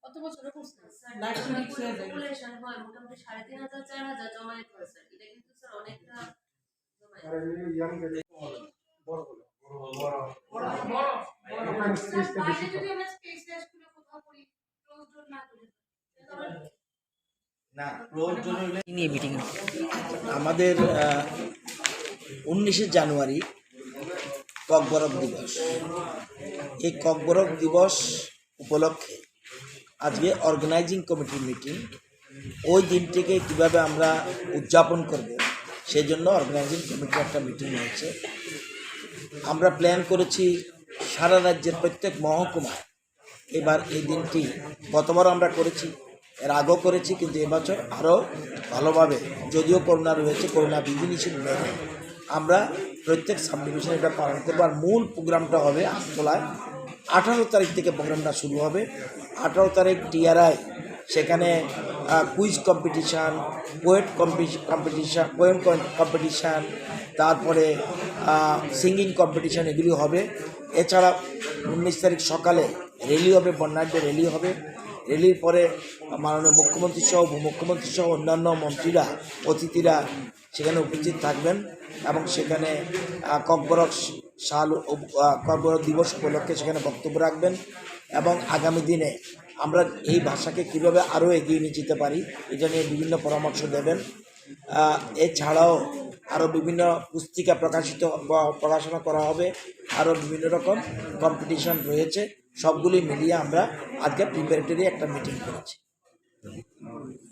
কত বছরে করছে পপুলেশন হয় মোটামুটি 3,500 4,000 জমায়েত করে স্যার এটা কিন্তু স্যার অনেকটা আমাদের 19শে জানুয়ারি ককবরক দিবস। এই ককবরক দিবস উপলক্ষে আজকে অর্গানাইজিং কমিটির মিটিং। ওই দিনটিকে কীভাবে আমরা উদযাপন করব সেই জন্য অর্গানাইজিং কমিটির একটা মিটিং হয়েছে। আমরা প্ল্যান করেছি সারা রাজ্যের প্রত্যেক মহকুমায় এবার এই দিনটি, গতবার আমরা করেছি, এর আগেও করেছি, কিন্তু এবছর আরও ভালোভাবে, যদিও করোনা রয়েছে, করোনা বিধিনিষেধ মেনে আমরা প্রত্যেক সাব ডিভিশনে এটা পালন করবো। আর মূল প্রোগ্রামটা হবে আগরতলায় 18 তারিখ থেকে প্রোগ্রামটা শুরু হবে। 18 তারিখ টিআরআই, সেখানে কুইজ কম্পিটিশান, পোয়েম কম্পিটিশান, তারপরে সিঙ্গিং কম্পিটিশান, এগুলি হবে। এছাড়া 19 তারিখ সকালে র্যালি হবে, বর্ণাঢ্য র্যালি হবে। র্যালির পরে মাননীয় মুখ্যমন্ত্রী সহ উপমুখ্যমন্ত্রী সহ অন্যান্য মন্ত্রীরা, অতিথিরা সেখানে উপস্থিত থাকবেন এবং সেখানে ককবরক দিবস উপলক্ষে সেখানে বক্তব্য রাখবেন এবং আগামী দিনে আমরা এই ভাষাকে কীভাবে আরও এগিয়ে নিয়ে যেতে পারি এটা নিয়ে বিভিন্ন পরামর্শ দেবেন। এছাড়াও আরও বিভিন্ন পুস্তিকা প্রকাশনা করা হবে, আরও বিভিন্ন রকম কম্পিটিশান রয়েছে। সবগুলি মিলিয়ে আমরা আজকে প্রিপারেটরি একটা মিটিং করেছি।